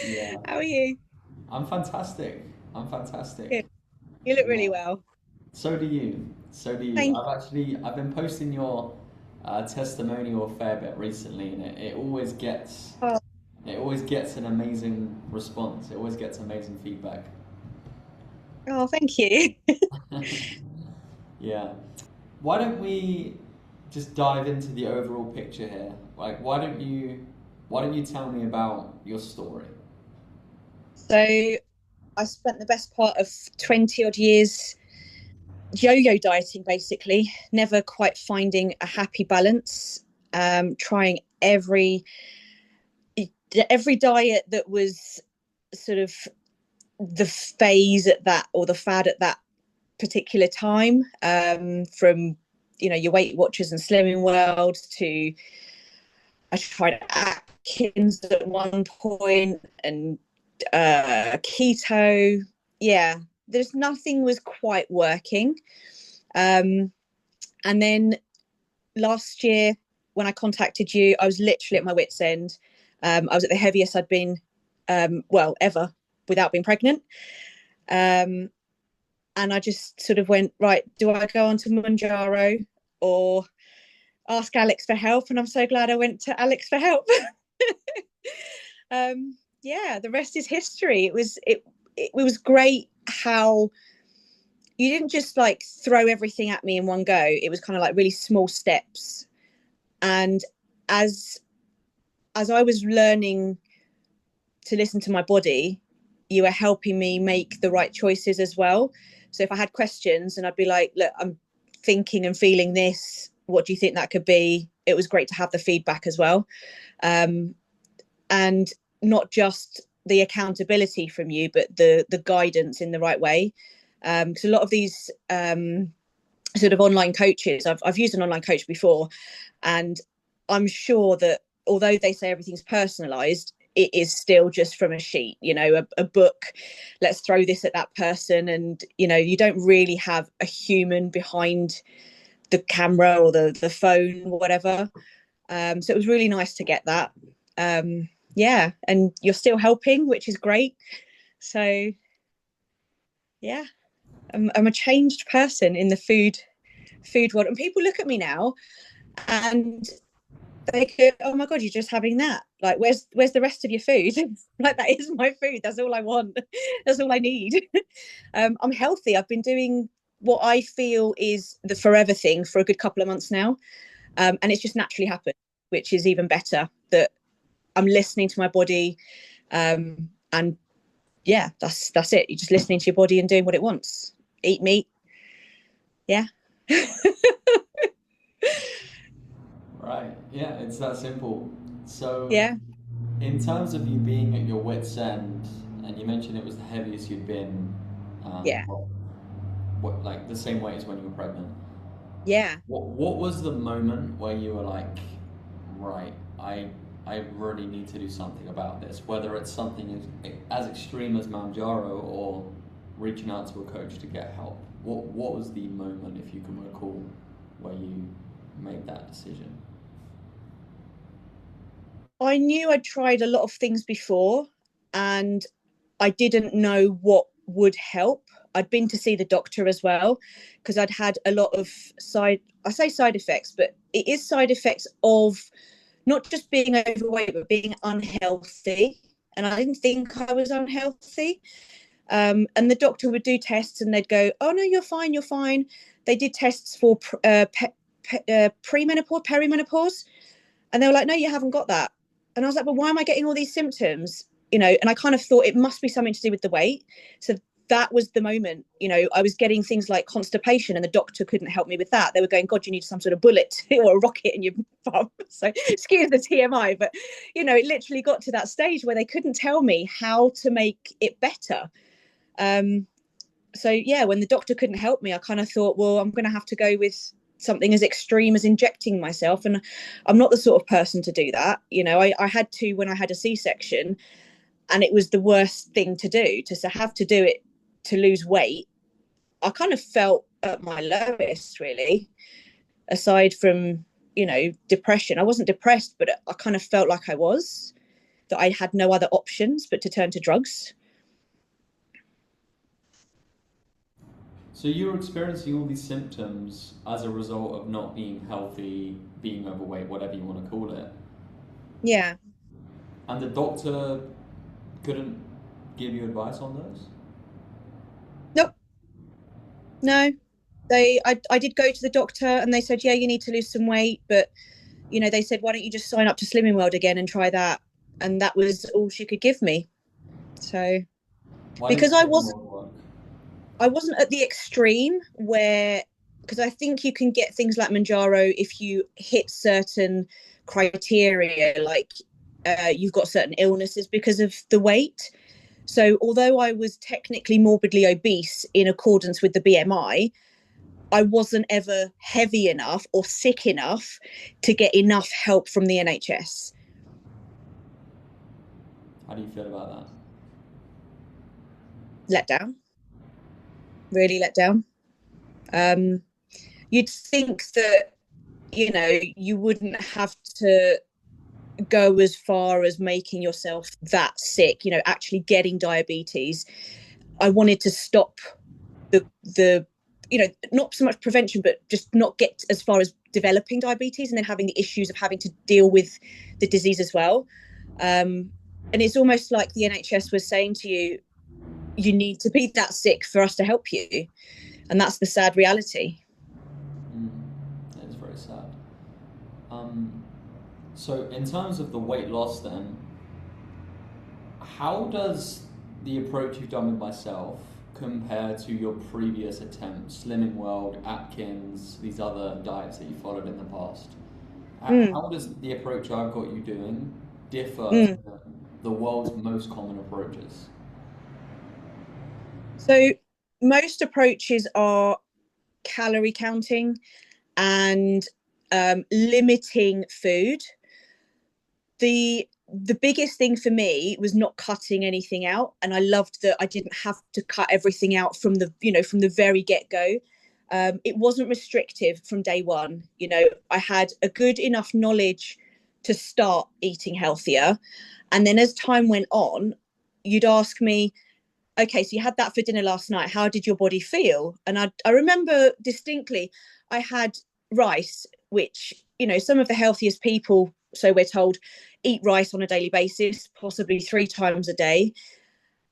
Yeah, How are you? I'm fantastic. I'm fantastic. Good. You look really Yeah. well. So do you. So do you. Thank I've been posting your testimonial a fair bit recently, and Oh, it always gets an amazing response. It always gets amazing feedback. oh, thank you. Yeah. Why don't we just dive into the overall picture here? Like, why don't you tell me about your story? So I spent the best part of 20 odd years yo-yo dieting, basically, never quite finding a happy balance, trying every diet that was sort of the phase at that or the fad at that particular time, from your Weight Watchers and Slimming World to I tried Atkins at one point and keto. Yeah, there's nothing was quite working. Um, and then last year, when I contacted you, I was literally at my wit's end. I was at the heaviest I'd been, well, ever without being pregnant. Um, and I just sort of went, right, do I go on to Manjaro or ask Alex for help? And I'm so glad I went to Alex for help. Yeah, the rest is history. It was great how you didn't just like throw everything at me in one go. It was kind of like really small steps. And as as I was learning to listen to my body, you were helping me make the right choices as well. So if I had questions and I'd be like, look, I'm thinking and feeling this, what do you think that could be? It was great to have the feedback as well. Um, and not just the accountability from you, but the guidance in the right way. Because a lot of these sort of online coaches, I've used an online coach before, and I'm sure that although they say everything's personalized, it is still just from a sheet, a book. Let's throw this at that person, and you don't really have a human behind the camera or the phone, whatever. So it was really nice to get that. Yeah, and you're still helping, which is great. So yeah, I'm a changed person in the food world, and people look at me now and they go, "Oh my god, you're just having that? Like, where's the rest of your food?" Like, that is my food. That's all I want. That's all I need. I'm healthy. I've been doing what I feel is the forever thing for a good couple of months now, and it's just naturally happened, which is even better. That I'm listening to my body, and yeah, that's it. You're just listening to your body and doing what it wants. Eat meat. Yeah. Right. Yeah, it's that simple. So, Yeah. in terms of you being at your wit's end, and you mentioned it was the heaviest you'd been, Yeah. well, what like the same weight as when you were pregnant. Yeah. What was the moment where you were like, right, I really need to do something about this, whether it's something as extreme as Manjaro or reaching out to a coach to get help. What was the moment, if you can recall, where you made that decision? I knew I'd tried a lot of things before and I didn't know what would help. I'd been to see the doctor as well because I'd had a lot of I say side effects, but it is side effects of not just being overweight, but being unhealthy. And I didn't think I was unhealthy. And the doctor would do tests and they'd go, "Oh, no, you're fine, you're fine." They did tests for premenopause, perimenopause. And they were like, "No, you haven't got that." And I was like, "Well, why am I getting all these symptoms?" And I kind of thought it must be something to do with the weight. So that was the moment. I was getting things like constipation and the doctor couldn't help me with that. They were going, "God, you need some sort of bullet or a rocket in your bum." So excuse the TMI, but it literally got to that stage where they couldn't tell me how to make it better. Um, so yeah, when the doctor couldn't help me, I kind of thought, well, I'm going to have to go with something as extreme as injecting myself, and I'm not the sort of person to do that. I had to when I had a C-section, and it was the worst thing to do to have to do it to lose weight. I kind of felt at my lowest, really, aside from depression. I wasn't depressed, but I kind of felt like I was. that I had no other options but to turn to drugs. So you're experiencing all these symptoms as a result of not being healthy, being overweight, whatever you want to call it. Yeah. And the doctor couldn't give you advice on those? Nope. No. I did go to the doctor and they said, yeah, you need to lose some weight, but they said, why don't you just sign up to Slimming World again and try that? And that was all she could give me. So Why did because Slimming World work? I wasn't at the extreme where, because I think you can get things like Manjaro if you hit certain criteria, like you've got certain illnesses because of the weight. So although I was technically morbidly obese in accordance with the BMI, I wasn't ever heavy enough or sick enough to get enough help from the NHS. How do you feel about Let down, really let down. You'd think that, you wouldn't have to go as far as making yourself that sick, actually getting diabetes. I wanted to stop the not so much prevention, but just not get as far as developing diabetes and then having the issues of having to deal with the disease as well. And it's almost like the NHS was saying to you, you need to be that sick for us to help you. And that's the sad reality. That is very sad. So in terms of the weight loss then, how does the approach you've done with myself compare to your previous attempts, Slimming World, Atkins, these other diets that you followed in the past? How does the approach I've got you doing differ to the world's most common approaches? So most approaches are calorie counting and limiting food. The biggest thing for me was not cutting anything out, and I loved that I didn't have to cut everything out from the very get-go. It wasn't restrictive from day one. I had a good enough knowledge to start eating healthier, and then as time went on, you'd ask me, okay, so you had that for dinner last night, how did your body feel? And I remember distinctly I had rice, which some of the healthiest people, so we're told, eat rice on a daily basis, possibly 3 times a day.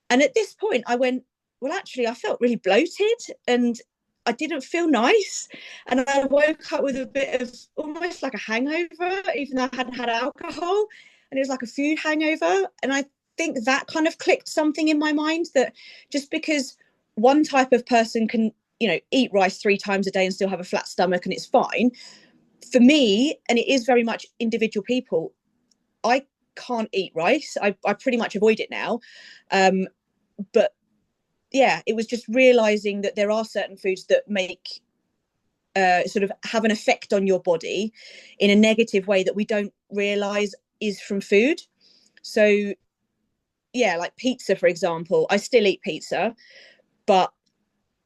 And at this point I went, well, actually I felt really bloated and I didn't feel nice. And I woke up with a bit of almost like a hangover, even though I hadn't had alcohol. And it was like a food hangover. And I think that kind of clicked something in my mind, that just because one type of person can, eat rice 3 times a day and still have a flat stomach and it's fine, for me, and it is very much individual people, I can't eat rice. I pretty much avoid it now. But yeah, it was just realizing that there are certain foods that make sort of have an effect on your body in a negative way that we don't realize is from food. So yeah, like pizza, for example, I still eat pizza, but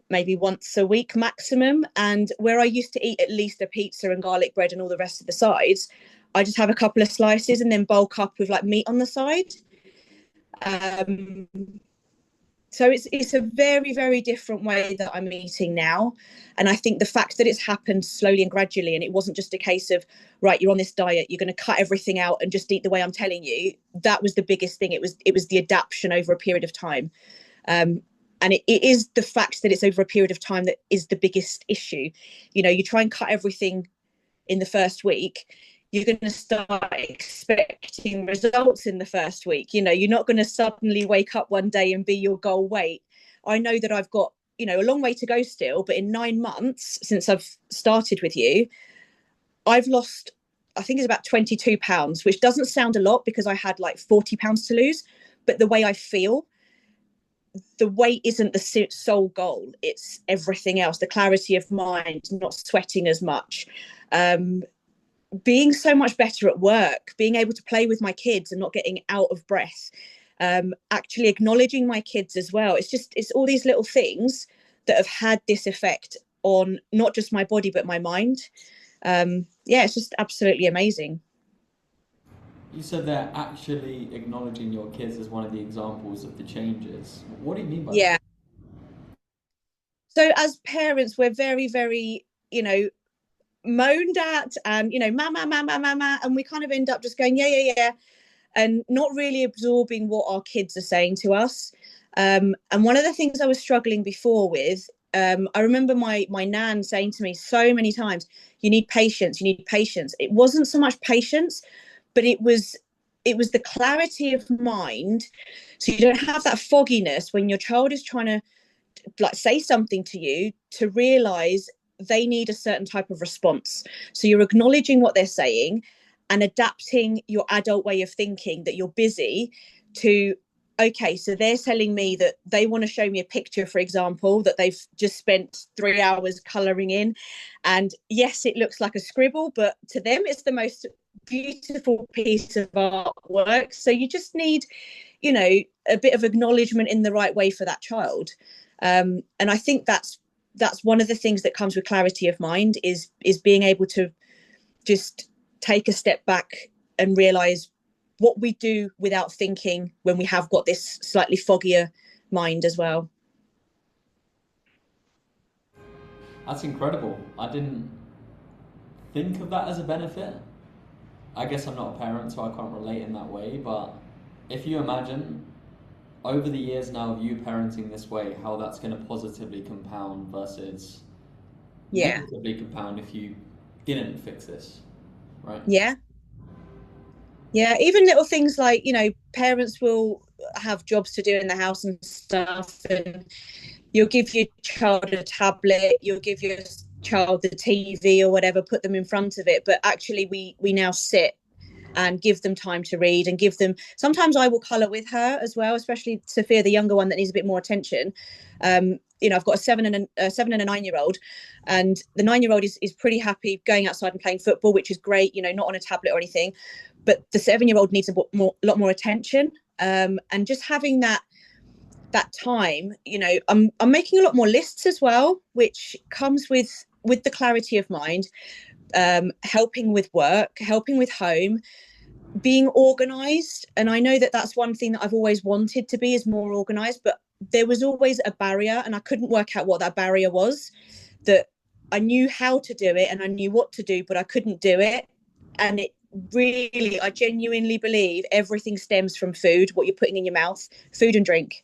maybe once a week maximum. And where I used to eat at least a pizza and garlic bread and all the rest of the sides, I just have a couple of slices and then bulk up with like meat on the side. So it's a very, very different way that I'm eating now. And I think the fact that it's happened slowly and gradually, and it wasn't just a case of, right, you're on this diet, you're going to cut everything out and just eat the way I'm telling you. That was the biggest thing. It was the adaptation over a period of time. And it is the fact that it's over a period of time that is the biggest issue. You try and cut everything in the first week, you're going to start expecting results in the first week. You're not going to suddenly wake up one day and be your goal weight. I know that I've got, a long way to go still, but in 9 months since I've started with you, I've lost, I think it's about 22 pounds, which doesn't sound a lot because I had like 40 pounds to lose. But the way I feel, the weight isn't the sole goal. It's everything else, the clarity of mind, not sweating as much, being so much better at work, being able to play with my kids and not getting out of breath, actually acknowledging my kids as well. It's all these little things that have had this effect on not just my body, but my mind. Yeah, it's just absolutely amazing. You said they're actually acknowledging your kids as one of the examples of the changes. What do you mean by that? Yeah. So as parents, we're very, very, moaned at, and mama, mama, mama, and we kind of end up just going, yeah, yeah, yeah, and not really absorbing what our kids are saying to us. And one of the things I was struggling before with, I remember my nan saying to me so many times, you need patience, you need patience. It wasn't so much patience, but it was the clarity of mind. So you don't have that fogginess when your child is trying to like say something to you, to realize they need a certain type of response. So you're acknowledging what they're saying and adapting your adult way of thinking, that you're busy, to okay, so they're telling me that they want to show me a picture, for example, that they've just spent 3 hours coloring in, and yes, it looks like a scribble, but to them it's the most beautiful piece of artwork. So you just need, a bit of acknowledgement in the right way for that child. And I think that's one of the things that comes with clarity of mind, is being able to just take a step back and realize what we do without thinking when we have got this slightly foggier mind as well. That's incredible. I didn't think of that as a benefit. I guess I'm not a parent, so I can't relate in that way. But if you imagine over the years now of you parenting this way, how that's going to positively compound versus Yeah. negatively compound if you didn't fix this, right? Yeah. Yeah. Even little things like, parents will have jobs to do in the house and stuff, and you'll give your child a tablet, you'll give your child the TV or whatever, put them in front of it. But actually, we now sit and give them time to read, and give them, sometimes I will color with her as well, especially Sophia, the younger one, that needs a bit more attention. I've got a 7 and a 9-year old, and the 9-year old is pretty happy going outside and playing football, which is great, not on a tablet or anything. But the 7-year old needs a lot more attention, and just having that time. I'm making a lot more lists as well, which comes with the clarity of mind, helping with work, helping with home, being organized. And I know that that's one thing that I've always wanted to be, is more organized, but there was always a barrier, and I couldn't work out what that barrier was. That I knew how to do it and I knew what to do, but I couldn't do it. And it really, I genuinely believe everything stems from food, what you're putting in your mouth, food and drink.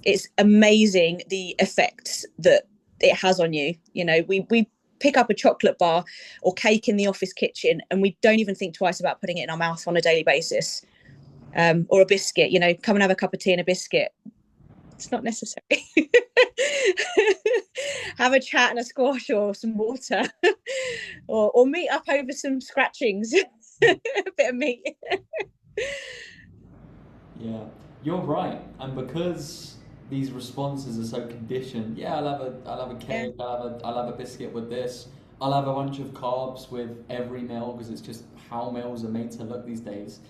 It's amazing the effects that it has on you. We pick up a chocolate bar or cake in the office kitchen, and we don't even think twice about putting it in our mouth on a daily basis. Or a biscuit, come and have a cup of tea and a biscuit. It's not necessary. Have a chat and a squash or some water, or meet up over some scratchings, a bit of meat. Yeah, you're right. And because these responses are so conditioned, yeah, I'll have a Yeah, cake, I'll have a biscuit with this. I'll have a bunch of carbs with every meal because it's just how meals are made to look these days.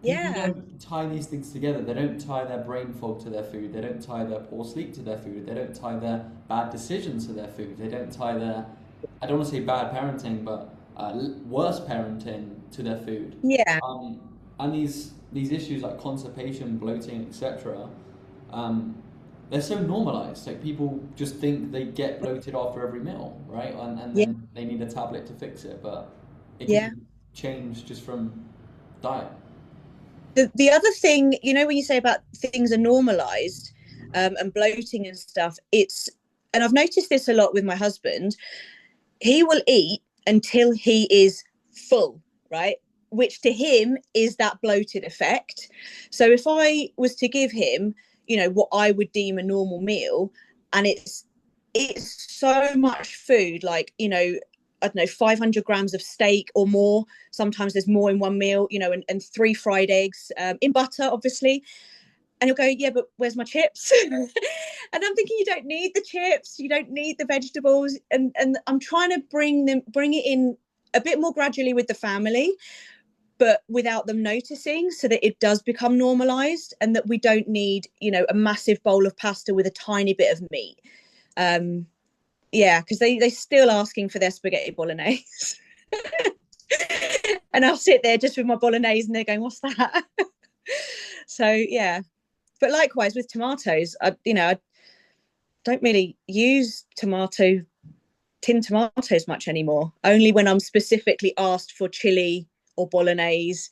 People yeah, don't tie these things together. They don't tie their brain fog to their food. They don't tie their poor sleep to their food. They don't tie their bad decisions to their food. They don't tie their, I don't want to say bad parenting, but worse parenting to their food. yeah, Um, and these issues like constipation, bloating, etc. Um, they're so normalized. Like people just think they get bloated after every meal, right? And yeah, then they need a tablet to fix it, but it can yeah. be changed just from diet. The other thing, when you say about things are normalized, and bloating and stuff, and I've noticed this a lot with my husband. He will eat until he is full, right? Which to him is that bloated effect. So if I was to give him, what I would deem a normal meal, and it's so much food, like, I don't know, 500 grams of steak or more. Sometimes there's more in one meal, and 3 fried eggs, in butter, obviously. And you'll go, yeah, but where's my chips? And I'm thinking, you don't need the chips, you don't need the vegetables. And I'm trying to bring it in a bit more gradually with the family, but without them noticing, so that it does become normalized, and that we don't need, a massive bowl of pasta with a tiny bit of meat. Um, yeah, because they're still asking for their spaghetti bolognese. And I'll sit there just with my bolognese and they're going, what's that? So yeah, but likewise with tomatoes, I don't really use tin tomatoes much anymore, only when I'm specifically asked for chili or bolognese,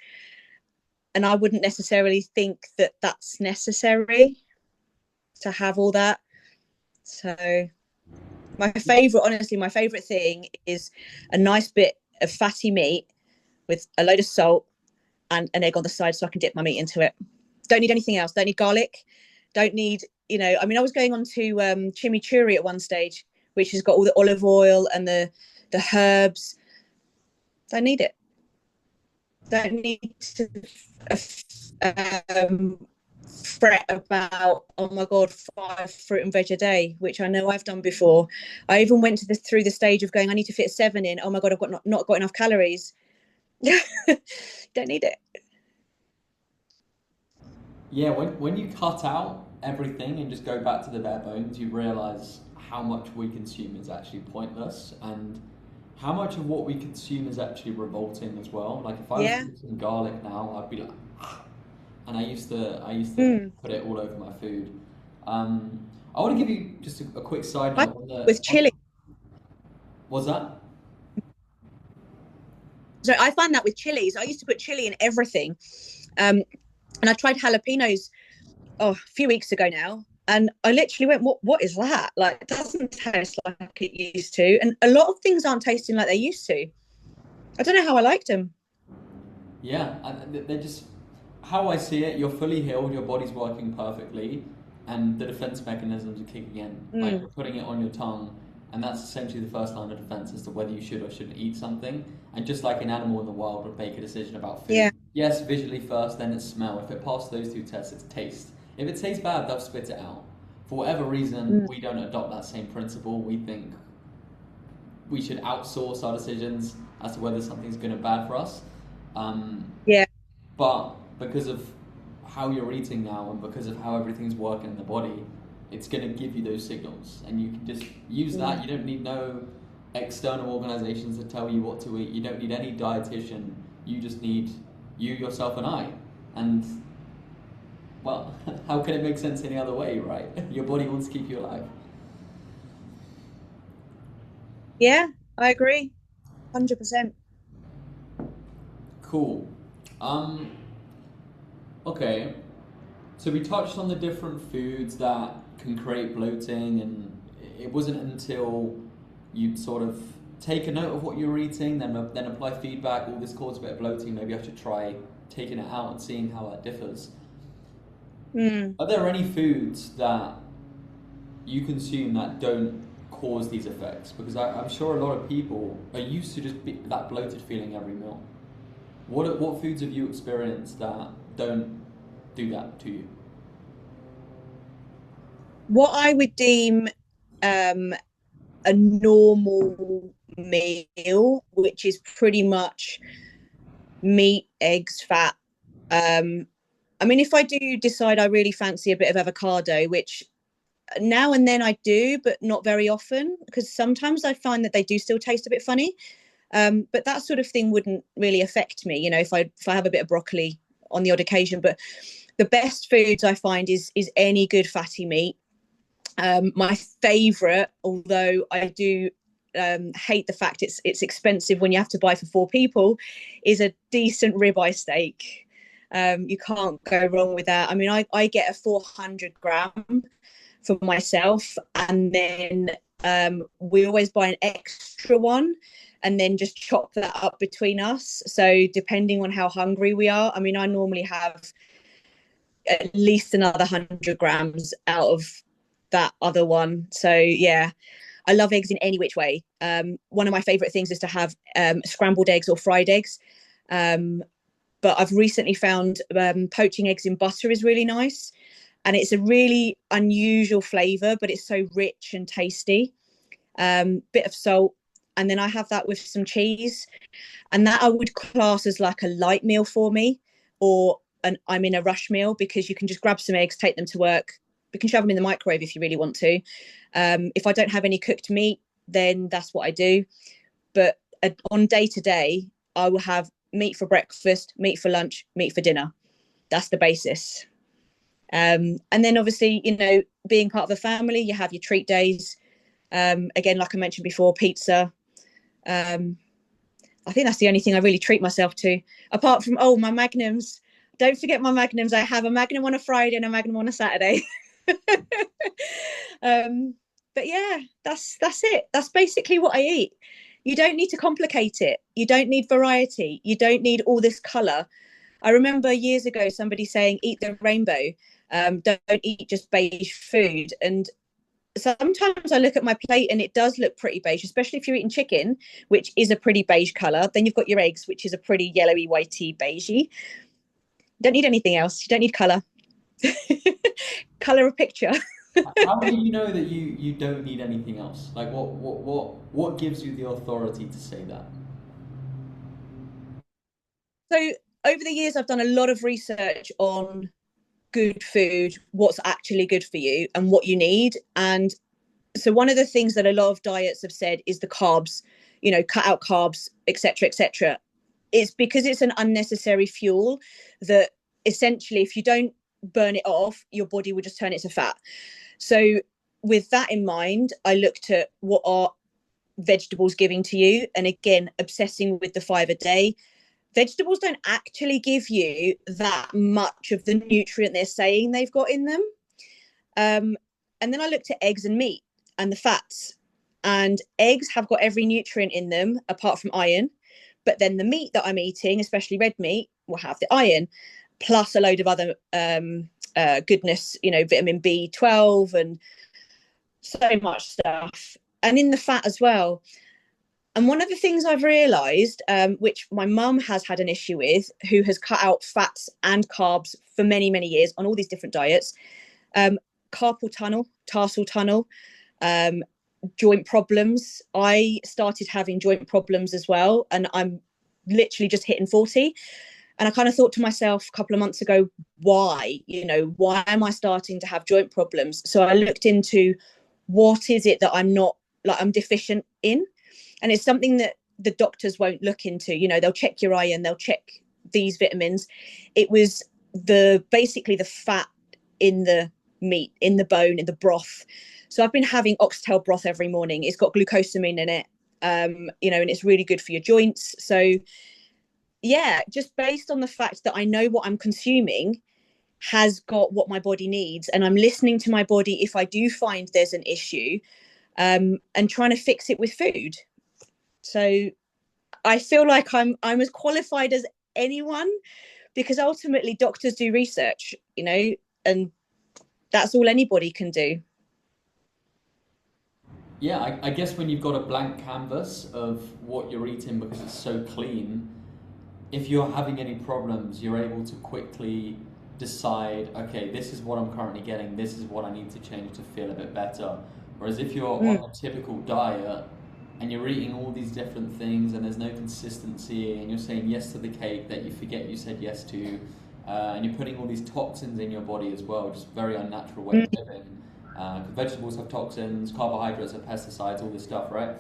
and I wouldn't necessarily think that that's necessary to have all that. So my favorite thing is a nice bit of fatty meat with a load of salt and an egg on the side so I can dip my meat into it. Don't need anything else. Don't need garlic. Don't need, I was going on to chimichurri at one stage, which has got all the olive oil and the herbs. Don't need it. Don't need to fret about, oh my God, 5 fruit and veg a day, which I know I've done before. I even went through the stage of going, I need to fit 7 in. Oh my God, I've not got enough calories. Don't need it. Yeah, when you cut out everything and just go back to the bare bones, you realize how much we consume is actually pointless and how much of what we consume is actually revolting as well. Like if I was Yeah. eating garlic now, I'd be like, and I used to Mm. put it all over my food. I want to give you just a quick side I note with chili. what's that? So I find that with chilies, I used to put chili in everything. And I tried jalapenos a few weeks ago now. And I literally went, what is that? Like, it doesn't taste like it used to. And a lot of things aren't tasting like they used to. I don't know how I liked them. Yeah, they're just how I see it. You're fully healed, your body's working perfectly, and the defense mechanisms are kicking in. Like Mm. you're putting it on your tongue, and that's essentially the first line of defense as to whether you should or shouldn't eat something. And just like an animal in the wild would make a decision about food, Yeah. yes, visually first, then it's smell. If it passes those 2 tests, it's taste. If it tastes bad, they'll spit it out. For whatever reason, Mm. we don't adopt that same principle. We think we should outsource our decisions as to whether something's good or bad for us. Um, Yeah. but because of how you're eating now and because of how everything's working in the body, it's going to give you those signals. And you can just use that. Mm. You don't need no external organizations to tell you what to eat. You don't need any dietitian. You just need you, yourself, and I. And, well, how can it make sense any other way, right? Your body wants to keep you alive. Yeah, I agree. 100%. Cool. Um, okay. So we touched on the different foods that can create bloating, and it wasn't until you'd sort of take a note of what you were eating, then apply feedback. Oh, this caused a bit of bloating. Maybe I should try taking it out and seeing how that differs. Mm. Are there any foods that you consume that don't cause these effects? Because I'm sure a lot of people are used to just that bloated feeling every meal. What foods have you experienced that don't do that to you? What I would deem um, a normal meal, which is pretty much meat, eggs, fat. Um, I mean, if I do decide I really fancy a bit of avocado, which now and then I do, but not very often, because sometimes I find that they do still taste a bit funny. But that sort of thing wouldn't really affect me, if I have a bit of broccoli on the odd occasion. But the best foods I find is any good fatty meat. My favourite, although I do hate the fact it's expensive when you have to buy for 4 people, is a decent ribeye steak. You can't go wrong with that. I mean, I get a 400 gram for myself, and then we always buy an extra one and then just chop that up between us. So depending on how hungry we are, I mean, I normally have at least another 100 grams out of that other one. So yeah, I love eggs in any which way. One of my favorite things is to have scrambled eggs or fried eggs. But I've recently found poaching eggs in butter is really nice. And it's a really unusual flavor, but it's so rich and tasty. Bit of salt. And then I have that with some cheese. And that I would class as like a light meal for me, or I'm in a rush meal, because you can just grab some eggs, take them to work. You can shove them in the microwave if you really want to. If I don't have any cooked meat, then that's what I do. But on day to day, I will have meat for breakfast, meat for lunch, meat for dinner. That's the basis. And then obviously, you know, being part of a family, you have your treat days. Again, like I mentioned before, pizza. I think that's the only thing I really treat myself to, apart from, oh, my magnums. Don't forget my magnums. I have a magnum on a Friday and a magnum on a Saturday. But yeah, that's it. That's basically what I eat. You don't need to complicate it. You don't need variety. You don't need all this color. I remember years ago somebody saying, eat the rainbow. Don't eat just beige food. And sometimes I look at my plate and it does look pretty beige, especially if you're eating chicken, which is a pretty beige color. Then you've got your eggs, which is a pretty yellowy, whitey, beigey. Don't need anything else. You don't need color. Color a picture. How do you know that you don't need anything else? Like what gives you the authority to say that? So over the years, I've done a lot of research on good food, what's actually good for you and what you need. And so one of the things that a lot of diets have said is the carbs, you know, cut out carbs, etc., etc. It's because it's an unnecessary fuel that essentially, if you don't burn it off, your body will just turn it to fat. So with that in mind, I looked at what are vegetables giving to you. And again, obsessing with the 5 a day. Vegetables don't actually give you that much of the nutrient they're saying they've got in them. And then I looked at eggs and meat and the fats. And eggs have got every nutrient in them apart from iron. But then the meat that I'm eating, especially red meat, will have the iron, plus a load of other goodness, you know, vitamin B12 and so much stuff. And in the fat as well. And one of the things I've realised, which my mum has had an issue with, who has cut out fats and carbs for many, many years on all these different diets, carpal tunnel, tarsal tunnel, joint problems. I started having joint problems as well. And I'm literally just hitting 40. And I kind of thought to myself a couple of months ago, why? You know, why am I starting to have joint problems? So I looked into what is it that I'm deficient in? And it's something that the doctors won't look into. You know, they'll check your iron, they'll check these vitamins. It was basically the fat in the meat, in the bone, in the broth. So I've been having oxtail broth every morning. It's got glucosamine in it, you know, and it's really good for your joints. So yeah, just based on the fact that I know what I'm consuming has got what my body needs, and I'm listening to my body if I do find there's an issue, and trying to fix it with food. So I feel like I'm as qualified as anyone, because ultimately doctors do research, you know, and that's all anybody can do. Yeah, I guess when you've got a blank canvas of what you're eating because it's so clean, if you're having any problems, you're able to quickly decide, okay, this is what I'm currently getting, this is what I need to change to feel a bit better. Whereas if you're on a typical diet and you're eating all these different things and there's no consistency and you're saying yes to the cake that you forget you said yes to, and you're putting all these toxins in your body as well, just very unnatural way of living. Vegetables have toxins, carbohydrates have pesticides, all this stuff, right?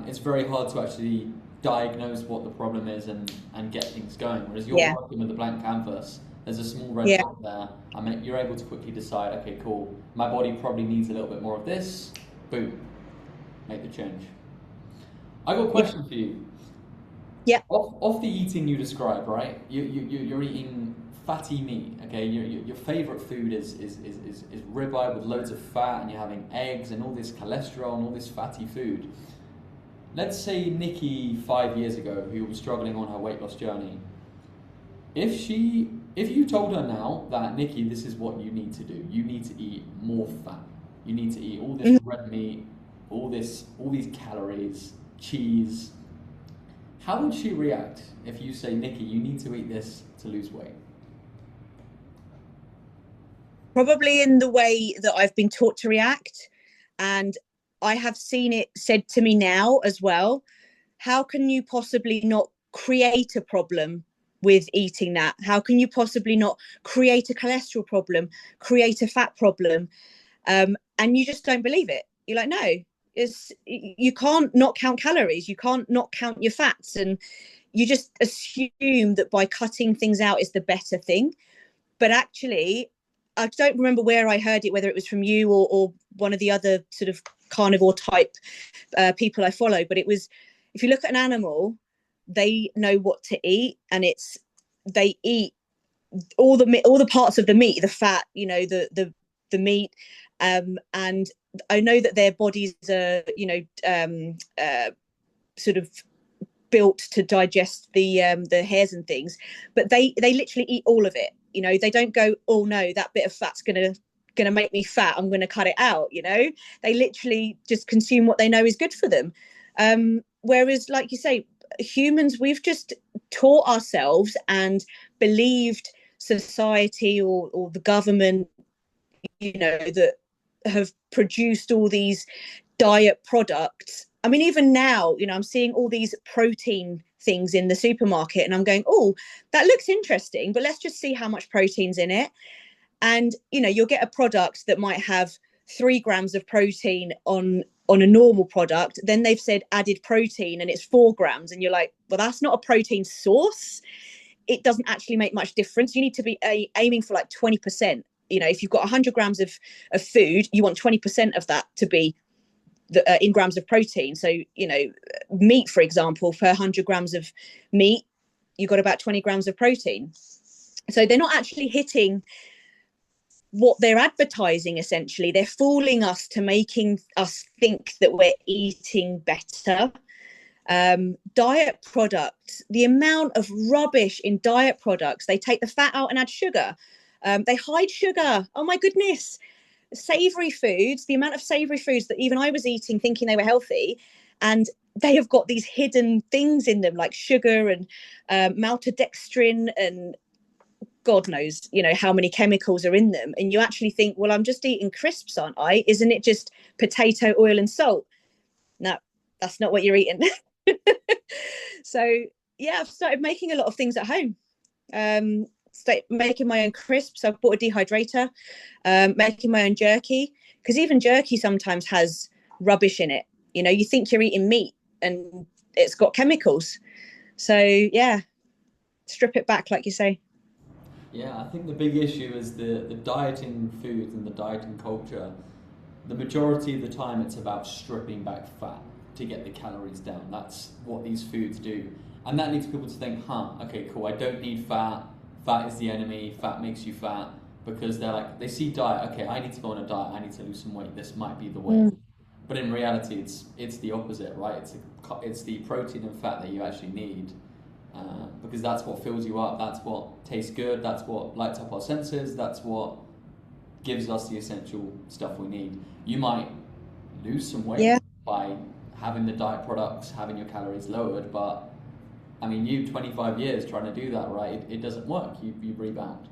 It's very hard to actually diagnose what the problem is and get things going. Whereas you're working with a blank canvas, there's a small red dot there. I mean, you're able to quickly decide, okay, cool, my body probably needs a little bit more of this. Boom, make the change. I got a question for you. Yeah. Off the eating you described, right? You're eating fatty meat, okay? Your favorite food is ribeye with loads of fat, and you're having eggs and all this cholesterol and all this fatty food. Let's say Nikki 5 years ago, who was struggling on her weight loss journey, if you told her now that, Nikki, this is what you need to do. You need to eat more fat. You need to eat all this red meat, all these calories, cheese. How would she react if you say, Nikki, you need to eat this to lose weight? Probably in the way that I've been taught to react. And I have seen it said to me now as well. How can you possibly not create a problem with eating that? How can you possibly not create a cholesterol problem, create a fat problem? And you just don't believe it. You're like, no, You can't not count calories, you can't not count your fats, and you just assume that by cutting things out is the better thing. But actually, I don't remember where I heard it, whether it was from you or one of the other sort of carnivore type people I follow. But it was, if you look at an animal, they know what to eat, and they eat all the parts of the meat, the fat, the meat, and I know that their bodies are sort of built to digest the hairs and things, but they literally eat all of it. They don't go, oh no, that bit of fat's gonna make me fat, I'm gonna cut it out. They literally just consume what they know is good for them. Whereas, like you say, humans, we've just taught ourselves and believed society or the government, that have produced all these diet products. I mean, even now, I'm seeing all these protein things in the supermarket and I'm going, oh, that looks interesting, but let's just see how much protein's in it. And, you'll get a product that might have 3 grams of protein on a normal product. Then they've said added protein and it's 4 grams. And you're like, well, that's not a protein source. It doesn't actually make much difference. You need to be aiming for like 20%. If you've got 100 grams of food, you want 20% of that to be in grams of protein. So, meat, for example, per 100 grams of meat, you've got about 20 grams of protein. So they're not actually hitting what they're advertising. Essentially, they're fooling us to making us think that we're eating better. Diet products, the amount of rubbish in diet products, they take the fat out and add sugar. They hide sugar. Oh my goodness. Savory foods, the amount of savory foods that even I was eating thinking they were healthy, and they have got these hidden things in them like sugar and maltodextrin and God knows, how many chemicals are in them. And you actually think, well, I'm just eating crisps, aren't I? Isn't it just potato, oil and salt? No, that's not what you're eating. So yeah, I've started making a lot of things at home. Making my own crisps. I've bought a dehydrator, making my own jerky, because even jerky sometimes has rubbish in it. You think you're eating meat and it's got chemicals. So yeah, strip it back, like you say. Yeah, I think the big issue is the dieting foods and the dieting culture. The majority of the time, it's about stripping back fat to get the calories down. That's what these foods do. And that leads people to think, okay, cool, I don't need fat. Fat is the enemy. Fat makes you fat. Because they see diet, okay, I need to go on a diet, I need to lose some weight. This might be the way. But in reality, it's the opposite, right? It's the protein and fat that you actually need. Because that's what fills you up, that's what tastes good, that's what lights up our senses, that's what gives us the essential stuff we need. You might lose some weight by having the diet products, having your calories lowered, but I mean, 25 years trying to do that, right? It doesn't work. You rebound.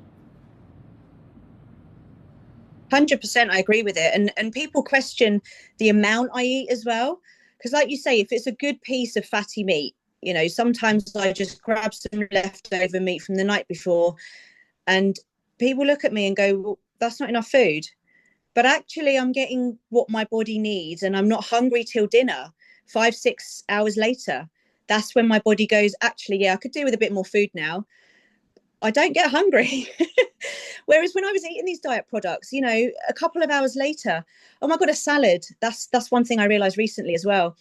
100%, I agree with it. And people question the amount I eat as well. Because like you say, if it's a good piece of fatty meat, sometimes I just grab some leftover meat from the night before and people look at me and go, well, that's not enough food. But actually, I'm getting what my body needs and I'm not hungry till dinner, 5-6 hours later. That's when my body goes, actually, yeah, I could do with a bit more food now. I don't get hungry. Whereas when I was eating these diet products, a couple of hours later, oh my God, a salad. That's one thing I realized recently as well.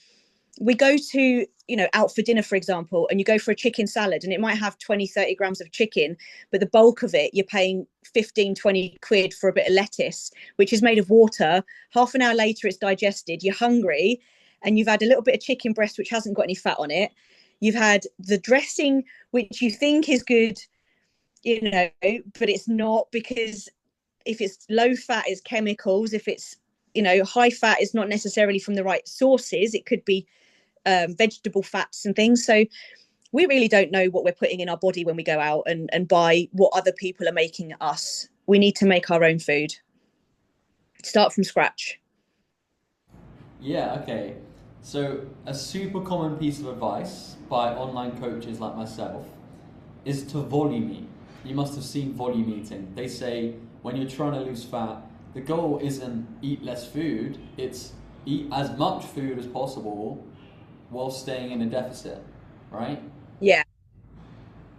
We go to, out for dinner, for example, and you go for a chicken salad and it might have 20-30 grams of chicken, but the bulk of it, you're paying 15-20 quid for a bit of lettuce, which is made of water. Half an hour later, it's digested. You're hungry and you've had a little bit of chicken breast, which hasn't got any fat on it. You've had the dressing, which you think is good, but it's not, because if it's low fat, it's chemicals. If it's, high fat, it's not necessarily from the right sources. It could be vegetable fats and things. So we really don't know what we're putting in our body when we go out and buy what other people are making us. We need to make our own food. Start from scratch. Yeah, okay. So a super common piece of advice by online coaches like myself is to volume eat. You must have seen volume eating. They say when you're trying to lose fat, the goal isn't eat less food, it's eat as much food as possible while staying in a deficit, right? Yeah.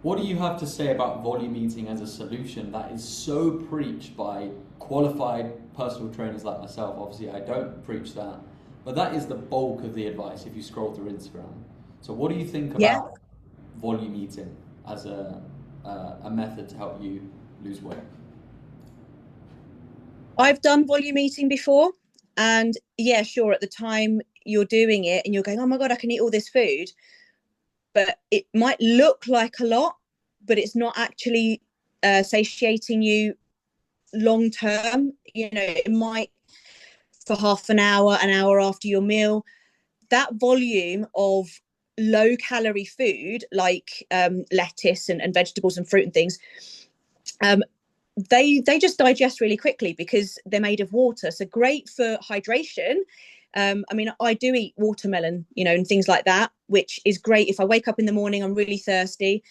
What do you have to say about volume eating as a solution that is so preached by qualified personal trainers like myself? Obviously, I don't preach that, but that is the bulk of the advice if you scroll through Instagram. So, what do you think Yeah. about volume eating as a method to help you lose weight? I've done volume eating before, and yeah, sure, at the time you're doing it and you're going, oh my God, I can eat all this food, but it might look like a lot, but it's not actually satiating you long term. You know, it might for half an hour after your meal. That volume of low calorie food like lettuce and vegetables and fruit and things, um, they just digest really quickly because they're made of water. So great for hydration. I mean, I do eat watermelon, you know, and things like that, which is great if I wake up in the morning, I'm really thirsty,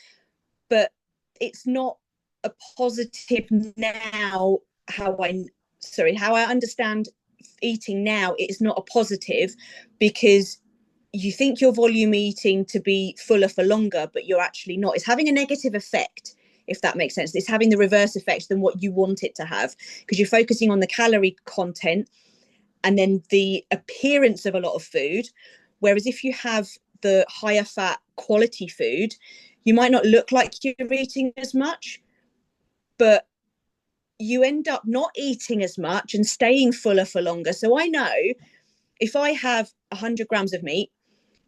but it's not a positive now. How I, sorry, how I understand eating now, it's not a positive because you think you're volume eating to be fuller for longer, but you're actually not. It's having a negative effect, if that makes sense. It's having the reverse effect than what you want it to have because you're focusing on the calorie content and then the appearance of a lot of food. Whereas if you have the higher fat quality food, you might not look like you're eating as much, but you end up not eating as much and staying fuller for longer. So I know if I have 100 grams of meat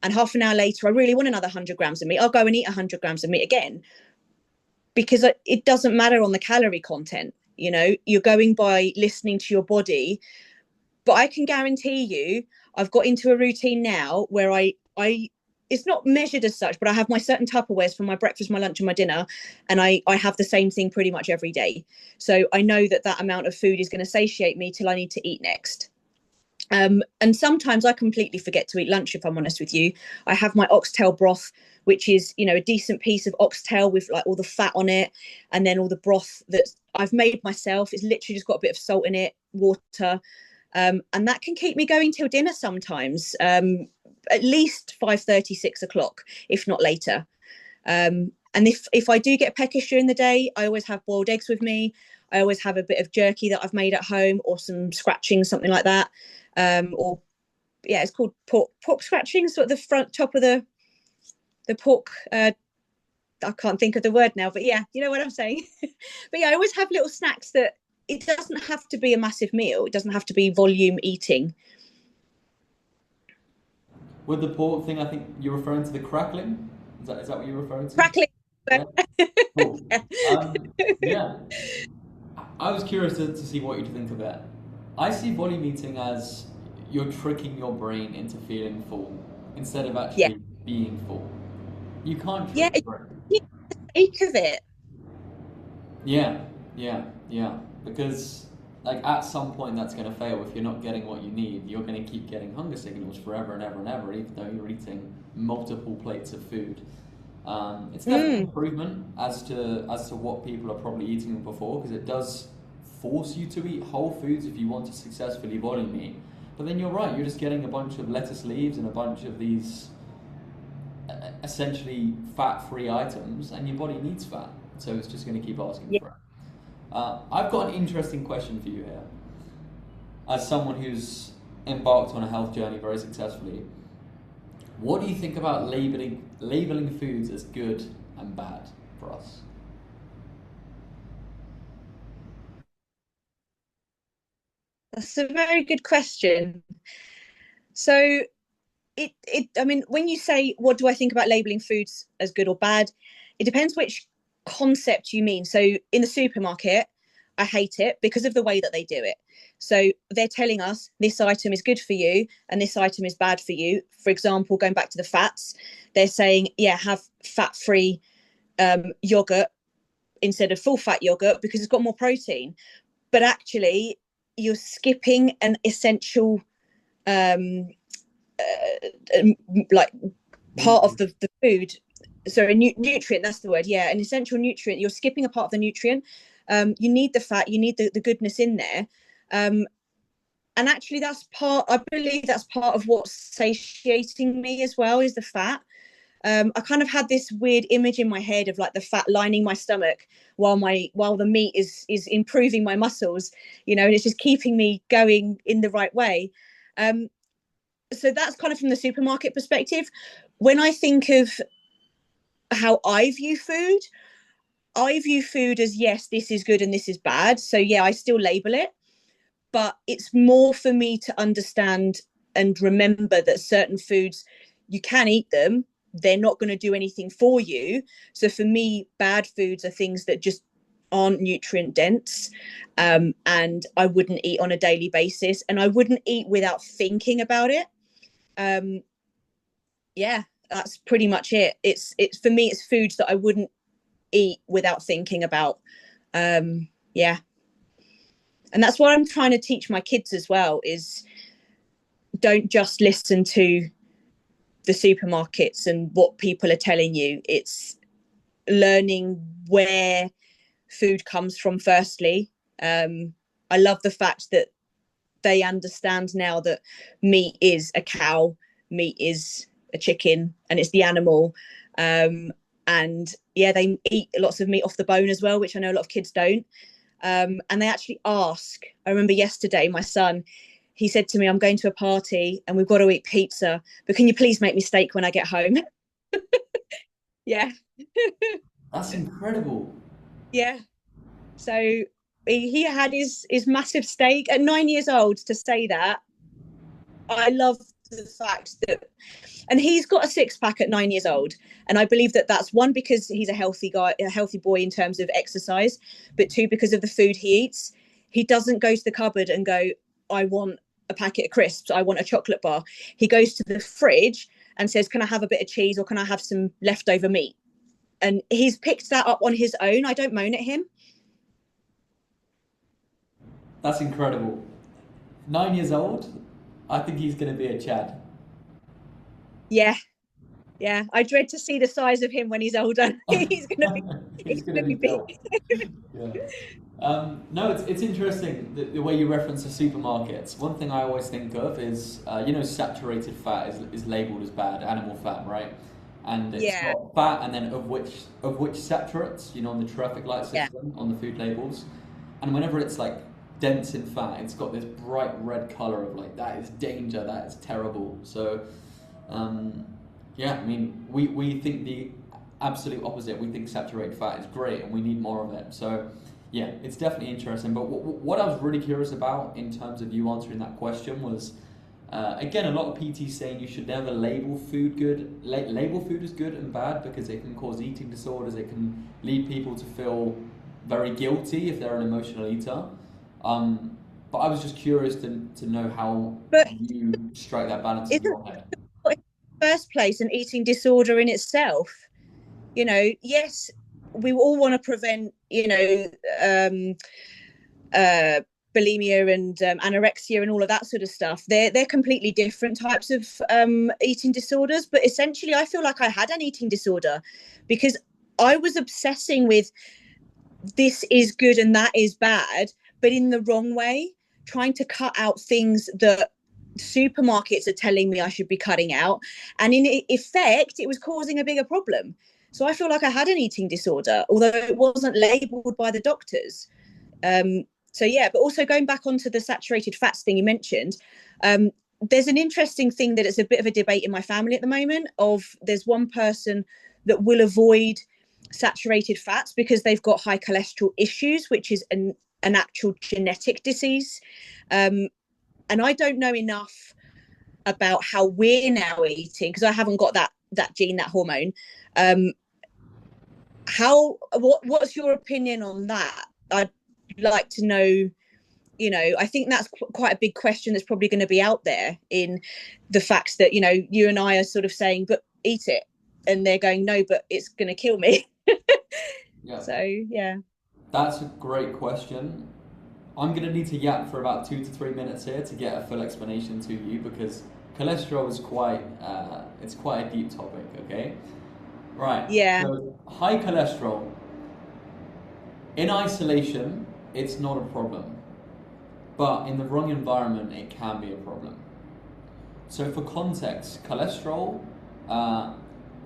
and half an hour later I really want another 100 grams of meat, I'll go and eat 100 grams of meat again because it doesn't matter on the calorie content. You know, you're going by listening to your body. But I can guarantee you, I've got into a routine now where I it's not measured as such, but I have my certain Tupperwares for my breakfast, my lunch, and my dinner, and I have the same thing pretty much every day. So I know that that amount of food is going to satiate me till I need to eat next. And sometimes I completely forget to eat lunch, if I'm honest with you. I have my oxtail broth, which is, you know, a decent piece of oxtail with like all the fat on it, and then all the broth that I've made myself. It's literally just got a bit of salt in it, water, and that can keep me going till dinner sometimes, at least 5:30, 6 o'clock, if not later. And if I do get peckish during the day, I always have boiled eggs with me. I always have a bit of jerky that I've made at home or some scratching, something like that. Or yeah, it's called pork scratching, sort of the front top of the pork. I can't think of the word now, but yeah, you know what I'm saying. But yeah, I always have little snacks that it doesn't have to be a massive meal. It doesn't have to be volume eating. With the pork thing, I think you're referring to the crackling. Is that what you're referring to? Crackling. Yeah. Cool. Yeah. Yeah. I was curious to see what you'd think of that. I see volume eating as you're tricking your brain into feeling full instead of Yeah. actually being full. You can't Yeah. trick your brain. You take of it. Yeah, yeah. Because like at some point that's going to fail if you're not getting what you need. You're going to keep getting hunger signals forever and ever and ever, even though you're eating multiple plates of food. It's definitely an Mm. improvement as to what people are probably eating before, because it does force you to eat whole foods if you want to successfully volume eat. But then you're right, you're just getting a bunch of lettuce leaves and a bunch of these essentially fat-free items, and your body needs fat, so it's just going to keep asking Yeah. for it. I've got an interesting question for you here. As someone who's embarked on a health journey very successfully, what do you think about labeling foods as good and bad for us? That's a very good question. So I mean, when you say what do I think about labeling foods as good or bad, it depends which concept you mean. So in the supermarket, I hate it because of the way that they do it. So they're telling us this item is good for you and this item is bad for you. For example, going back to the fats, they're saying, yeah, have fat-free yogurt instead of full-fat yogurt because it's got more protein. But actually, you're skipping an essential um, like part of Nutrient. the food. So a nutrient, that's the word. Yeah, an essential nutrient. You're skipping a part of the nutrient. You need the fat, you need the goodness in there. And actually I believe that's part of what's satiating me as well, is the fat. I kind of had this weird image in my head of like the fat lining my stomach while the meat is improving my muscles, and it's just keeping me going in the right way. So that's kind of from the supermarket perspective. When I think of how I view food as, yes, this is good and this is bad. So yeah, I still label it, but it's more for me to understand and remember that certain foods, you can eat them, they're not going to do anything for you. So for me, bad foods are things that just aren't nutrient dense, and I wouldn't eat on a daily basis, and I wouldn't eat without thinking about it. um yeah, that's pretty much it. It's for me, it's foods that I wouldn't eat without thinking about. Yeah, and that's what I'm trying to teach my kids as well, is don't just listen to the supermarkets and what people are telling you. It's learning where food comes from firstly. I love the fact that they understand now that meat is a cow, meat is a chicken, and it's the animal. And yeah, they eat lots of meat off the bone as well, which I know a lot of kids don't. And they actually ask. I remember yesterday, my son, he said to me, I'm going to a party and we've got to eat pizza, but can you please make me steak when I get home? Yeah. That's incredible. Yeah. So he had his massive steak at 9 years old. To say that, I love the fact that, and he's got a six pack at 9 years old. And I believe that that's one, because he's a healthy guy, a healthy boy in terms of exercise, but two, because of the food he eats. He doesn't go to the cupboard and go, I want a packet of crisps, I want a chocolate bar. He goes to the fridge and says, can I have a bit of cheese, or can I have some leftover meat? And he's picked that up on his own. I don't moan at him. That's incredible. 9 years old, I think he's going to be a Chad. Yeah, yeah. I dread to see the size of him when he's older. He's He's going to gonna be be big. built. Yeah. No, it's interesting the way you reference the supermarkets. One thing I always think of is, saturated fat is labeled as bad, animal fat, right? And it's Yeah, got fat, and then of which saturates, on the traffic light yeah. system on the food labels. And whenever it's like dense in fat, it's got this bright red color of like, that is danger, that is terrible. So, um, yeah, I mean, we think the absolute opposite. We think saturated fat is great and we need more of it. So, yeah, it's definitely interesting. But what I was really curious about in terms of you answering that question was, again, a lot of PTs saying you should never label food good, label food as good and bad, because it can cause eating disorders. It can lead people to feel very guilty if they're an emotional eater. But I was just curious to know how But you strike that balance in isn't your head. in the first place an eating disorder in itself? Yes, we all want to prevent, um, uh, bulimia and anorexia and all of that sort of stuff. They're completely different types of eating disorders. But essentially, I feel like I had an eating disorder because I was obsessing with this is good and that is bad, but in the wrong way, trying to cut out things that supermarkets are telling me I should be cutting out. And in effect, it was causing a bigger problem. So I feel like I had an eating disorder, although it wasn't labeled by the doctors. So yeah, but also going back onto the saturated fats thing you mentioned, there's an interesting thing that it's a bit of a debate in my family at the moment. Of There's one person that will avoid saturated fats because they've got high cholesterol issues, which is an actual genetic disease. And I don't know enough about how we're now eating because I haven't got that gene, that hormone. What's your opinion on that? I'd like to know. I think that's quite a big question that's probably going to be out there, in the fact that you and I are sort of saying, but eat it, and they're going, no, but it's going to kill me. Yeah, So yeah. that's a great question. I'm going to need to yap for about 2 to 3 minutes here to get a full explanation to you, because cholesterol is it's quite a deep topic. Okay, right. Yeah. So high cholesterol in isolation, it's not a problem. but in the wrong environment, it can be a problem. So for context, cholesterol,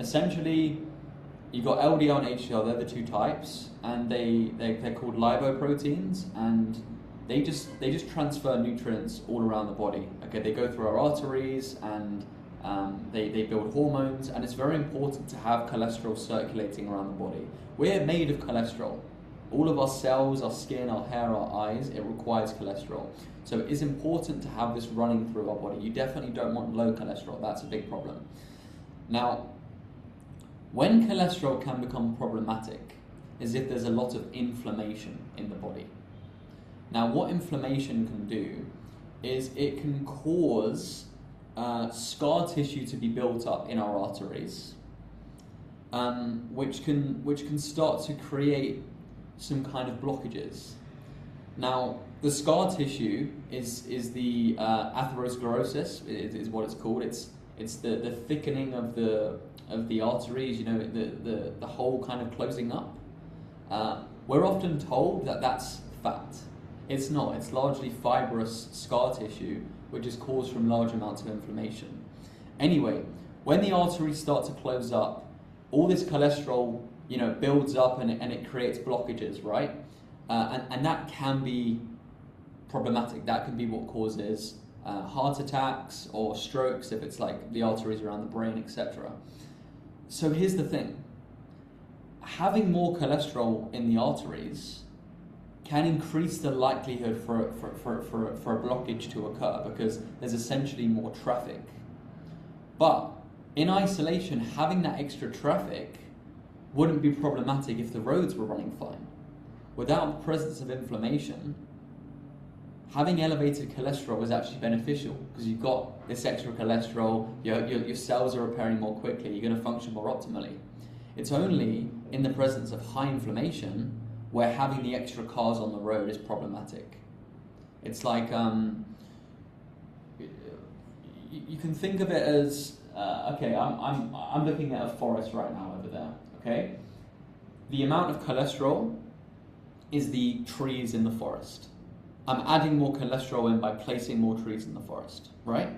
essentially, you've got LDL and HDL, they're the two types, and they're called lipoproteins, and they just transfer nutrients all around the body. Okay, they go through our arteries, and they build hormones, and it's very important to have cholesterol circulating around the body. We're made of cholesterol. All of our cells, our skin, our hair, our eyes, it requires cholesterol. So it is important to have this running through our body. You definitely don't want low cholesterol. That's a big problem. Now, when cholesterol can become problematic is if there's a lot of inflammation in the body. Now, what inflammation can do is it can cause scar tissue to be built up in our arteries, which can start to create some kind of blockages. Now, the scar tissue is the atherosclerosis is what it's called. It's the thickening of the arteries. You know, the hole kind of closing up. We're often told that that's fat. It's not. It's largely fibrous scar tissue, which is caused from large amounts of inflammation. Anyway, when the arteries start to close up, all this cholesterol, you know, builds up and it creates blockages, right? And that can be problematic. That can be what causes heart attacks or strokes if it's like the arteries around the brain, etc. So here's the thing. Having more cholesterol in the arteries can increase the likelihood for a blockage to occur because there's essentially more traffic. But in isolation, having that extra traffic wouldn't be problematic if the roads were running fine. Without the presence of inflammation, having elevated cholesterol is actually beneficial because you've got this extra cholesterol, your cells are repairing more quickly, you're going to function more optimally. It's only in the presence of high inflammation where having the extra cars on the road is problematic. It's like, you can think of it as, okay, I'm looking at a forest right now over there, okay? The amount of cholesterol is the trees in the forest. I'm adding more cholesterol in by placing more trees in the forest, right?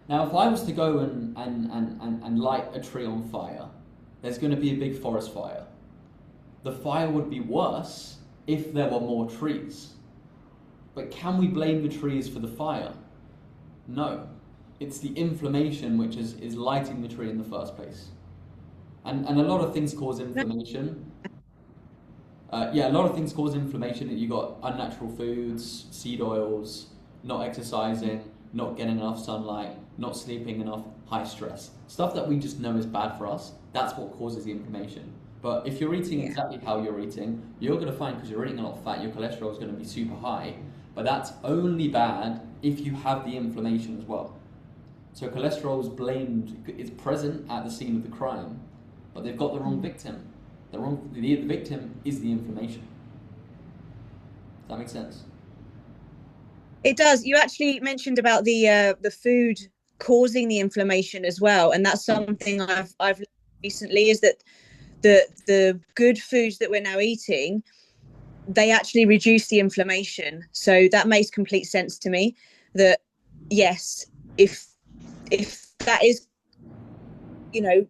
Now, if I was to go and light a tree on fire, there's going to be a big forest fire. The fire would be worse if there were more trees. But can we blame the trees for the fire? No. It's the inflammation which is lighting the tree in the first place. And a lot of things cause inflammation. A lot of things cause inflammation. You got unnatural foods, seed oils, not exercising, not getting enough sunlight, not sleeping enough, high stress. Stuff that we just know is bad for us, that's what causes the inflammation. But if you're eating exactly how you're eating, you're going to find, because you're eating a lot of fat, your cholesterol is going to be super high. But that's only bad if you have the inflammation as well. So cholesterol is blamed, it's present at the scene of the crime, but they've got the wrong victim. The victim is the inflammation. Does that make sense? It does. You actually mentioned about the food causing the inflammation as well, and that's something I've learned recently, is that the good foods that we're now eating, they actually reduce the inflammation. So that makes complete sense to me. That yes, if that is, you know,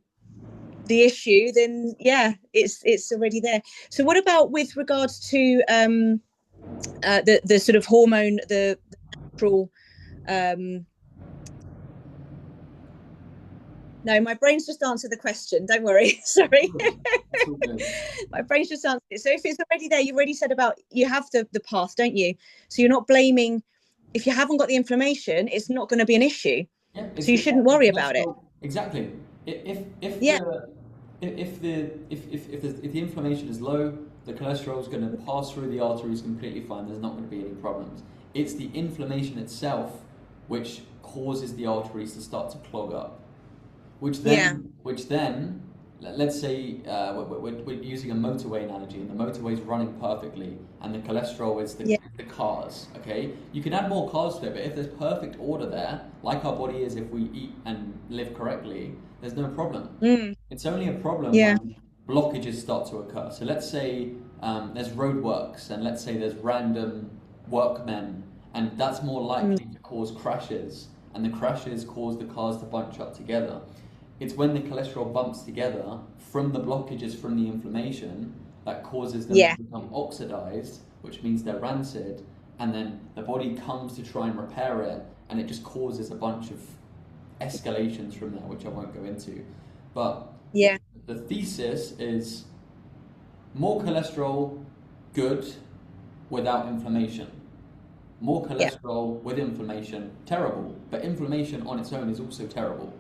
the issue, then yeah, it's already there. So what about with regards to the sort of hormone, the natural no, my brain's just answered the question. Don't worry. Sorry. My brain's just answered it. So if it's already there, you've already said about you have the path, don't you? So you're not blaming, if you haven't got the inflammation, it's not going to be an issue. Yeah, so you shouldn't worry about it. Exactly. If the inflammation is low, the cholesterol is going to pass through the arteries completely fine. There's not going to be any problems. It's the inflammation itself which causes the arteries to start to clog up. Which then, let's say we're using a motorway analogy, and the motorway is running perfectly, and the cholesterol is the cars. Okay, you can add more cars to it, but if there's perfect order there, like our body is, if we eat and live correctly, there's no problem. It's only a problem when blockages start to occur. So let's say there's road works, and let's say there's random workmen and that's more likely to cause crashes, and the crashes cause the cars to bunch up together. It's when the cholesterol bumps together from the blockages from the inflammation that causes them to Yeah. become oxidized, which means they're rancid, and then the body comes to try and repair it, and it just causes a bunch of escalations from there, which I won't go into. But Yeah. the thesis is more cholesterol, good, without inflammation. More Yeah. cholesterol with inflammation, terrible. But inflammation on its own is also terrible.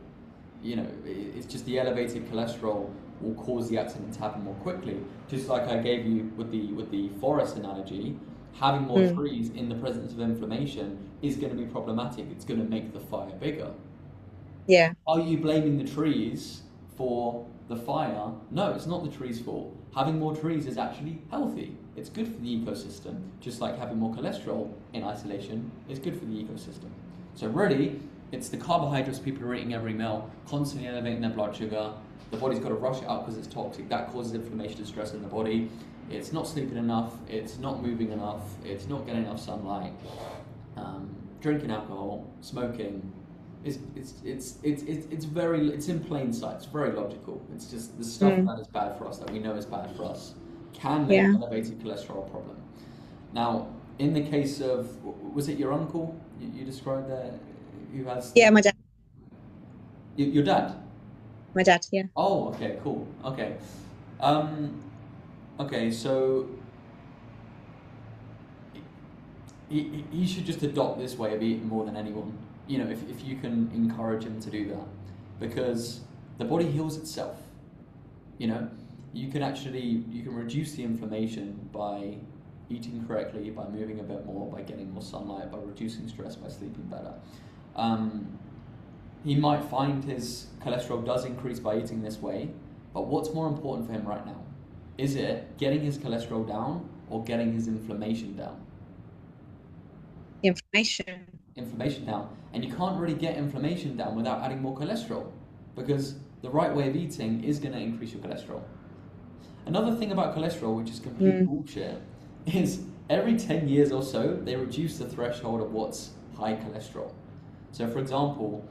You know, it's just the elevated cholesterol will cause the accident to happen more quickly. Just like I gave you with the forest analogy, having more Mm. trees in the presence of inflammation is going to be problematic. It's going to make the fire bigger. Yeah. Are you blaming the trees for the fire? No, it's not the trees' fault. Having more trees is actually healthy. It's good for the ecosystem, just like having more cholesterol in isolation is good for the ecosystem. So really, it's the carbohydrates people are eating every meal, constantly elevating their blood sugar. The body's got to rush it out because it's toxic. That causes inflammation and stress in the body. It's not sleeping enough. It's not moving enough. It's not getting enough sunlight. Drinking alcohol, smoking, it's in plain sight. It's very logical. It's just the stuff Mm. that is bad for us, that we know is bad for us, can make Yeah. elevated cholesterol a problem. Now, in the case of, was it your uncle you described there, who has Yeah. My dad. your dad? My dad. Yeah. Oh, okay, cool. Okay, um, okay, so he should just adopt this way of eating more than anyone. You know, if you can encourage him to do that, because the body heals itself. You know, you can reduce the inflammation by eating correctly, by moving a bit more, by getting more sunlight, by reducing stress, by sleeping better. Um, he might find his cholesterol does increase by eating this way, but what's more important for him right now? Is it getting his cholesterol down or getting his inflammation down? Information. Inflammation down. And you can't really get inflammation down without adding more cholesterol, because the right way of eating is going to increase your cholesterol. Another thing about cholesterol, which is complete Mm. bullshit, is every 10 years or so, they reduce the threshold of what's high cholesterol. So, for example,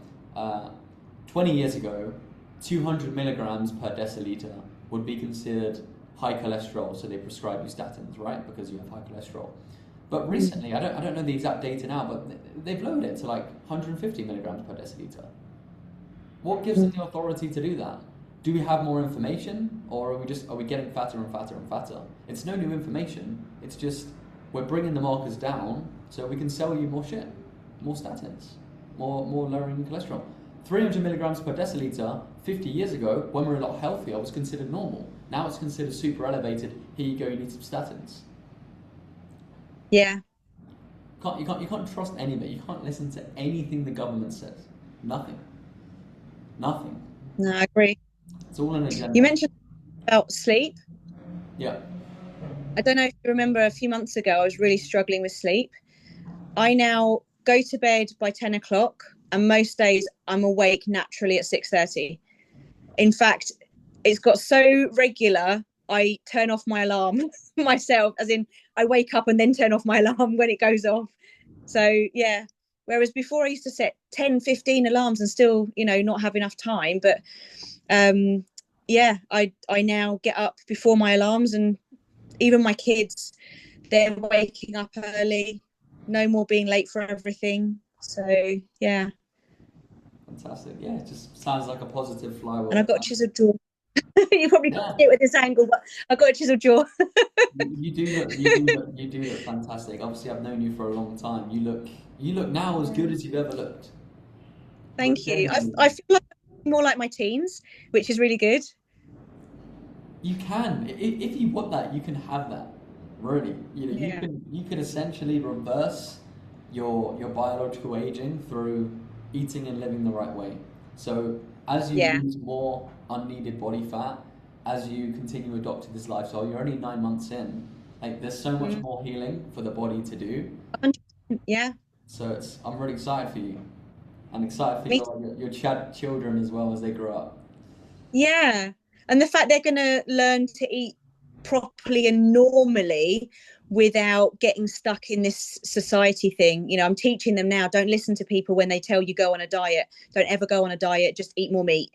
20 years ago, 200 milligrams per deciliter would be considered high cholesterol, so they prescribe you statins, right? Because you have high cholesterol. But Mm. recently, I don't know the exact data now, but they've lowered it to like 150 milligrams per deciliter. What gives them Mm. the authority to do that? Do we have more information, or are we getting fatter and fatter and fatter? It's no new information. It's just we're bringing the markers down so we can sell you more shit, more statins, more lowering cholesterol. 300 milligrams per deciliter 50 years ago, when we were a lot healthier, was considered normal. Now it's considered super elevated. Here you go, you need some statins. Yeah. You can't trust anybody. You can't listen to anything the government says. Nothing. Nothing. No, I agree. It's all an You agenda. mentioned about sleep. Yeah. I don't know if you remember a few months ago, I was really struggling with sleep. I now go to bed by 10 o'clock, and most days I'm awake naturally at 6:30. In fact, it's got so regular, I turn off my alarm myself, as in I wake up and then turn off my alarm when it goes off. So, yeah. Whereas before I used to set 10, 15 alarms and still, not have enough time. But yeah, I now get up before my alarms, and even my kids, they're waking up early, no more being late for everything. So yeah. Fantastic. Yeah, it just sounds like a positive And flywheel. I've got a chiseled jaw. You probably can't Yeah, see it with this angle, but I've got a chiseled jaw. you do look fantastic. Obviously, I've known you for a long time. You look now as good Yeah. as you've ever looked. Thank you. I Genuinely. feel like I'm more like my teens, which is really good. You can, if you want that, you can have that. Really, Yeah. you can essentially reverse your biological aging through eating and living the right way. So as you Yeah. lose more unneeded body fat, as you continue adopting this lifestyle, you're only 9 months in. Like there's so much Mm. more healing for the body to do. 100%. Yeah. So I'm really excited for you. I'm excited for Me. your children as well as they grow up. Yeah. And the fact they're going to learn to eat properly and normally without getting stuck in this society thing. You know, I'm teaching them now, don't listen to people when they tell you go on a diet. Don't ever go on a diet, just eat more meat.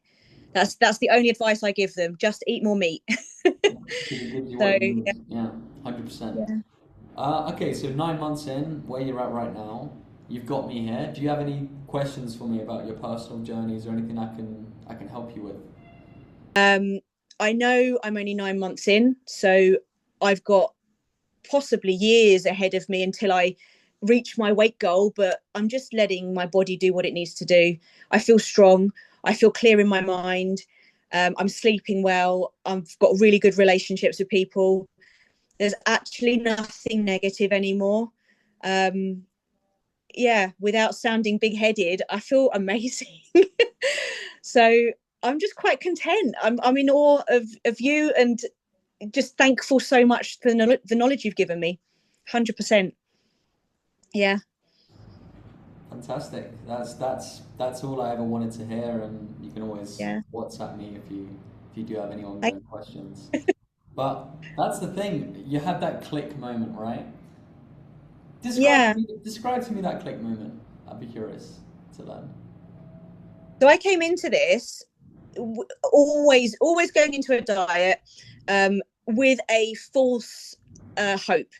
That's the only advice I give them. Just eat more meat. Because it gives you So what you yeah, need. Yeah, 100%. yeah. Okay, so 9 months in, where you're at right now, you've got me here. Do you have any questions for me about your personal journeys or anything I can help you with? I know I'm only 9 months in, so I've got possibly years ahead of me until I reach my weight goal, but I'm just letting my body do what it needs to do. I feel strong. I feel clear in my mind. I'm sleeping well. I've got really good relationships with people. There's actually nothing negative anymore. Um, yeah, without sounding big headed, I feel amazing. So I'm just quite content. I'm in awe of you and just thankful so much for the knowledge you've given me. 100%. Yeah. Fantastic. That's all I ever wanted to hear, and you can always Yeah. WhatsApp me if you do have any ongoing questions. But that's the thing. You had that click moment, right? Yeah. Describe to me that click moment. I'd be curious to learn. So I came into this always going into a diet with a false hope.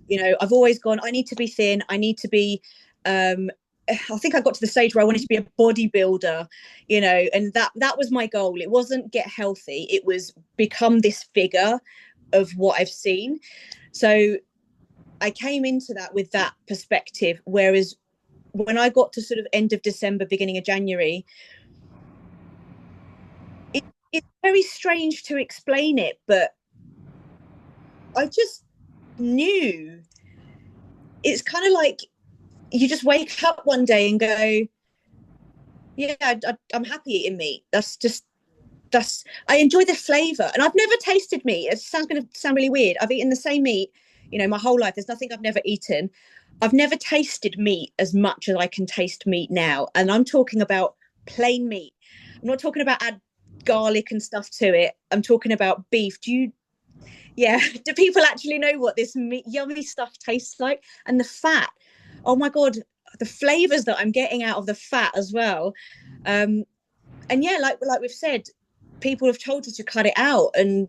You know, I've always gone, I need to be thin. I need to be, I think I got to the stage where I wanted to be a bodybuilder, you know, and that was my goal. It wasn't get healthy. It was become this figure of what I've seen. So I came into that with that perspective. Whereas when I got to sort of end of December, beginning of January, it's very strange to explain it, but I just knew. It's kind of like you just wake up one day and go, yeah, I'm happy eating meat. That's I enjoy the flavor, and I've never tasted meat. It sounds going to sound really weird. I've eaten the same meat, you know, my whole life. There's nothing I've never eaten. I've never tasted meat as much as I can taste meat now, and I'm talking about plain meat. I'm not talking about add garlic and stuff to it. I'm talking about beef. Yeah, do people actually know what this yummy stuff tastes like? And the fat, oh my god, the flavors that I'm getting out of the fat as well. um and yeah, like we've said, people have told you to cut it out, and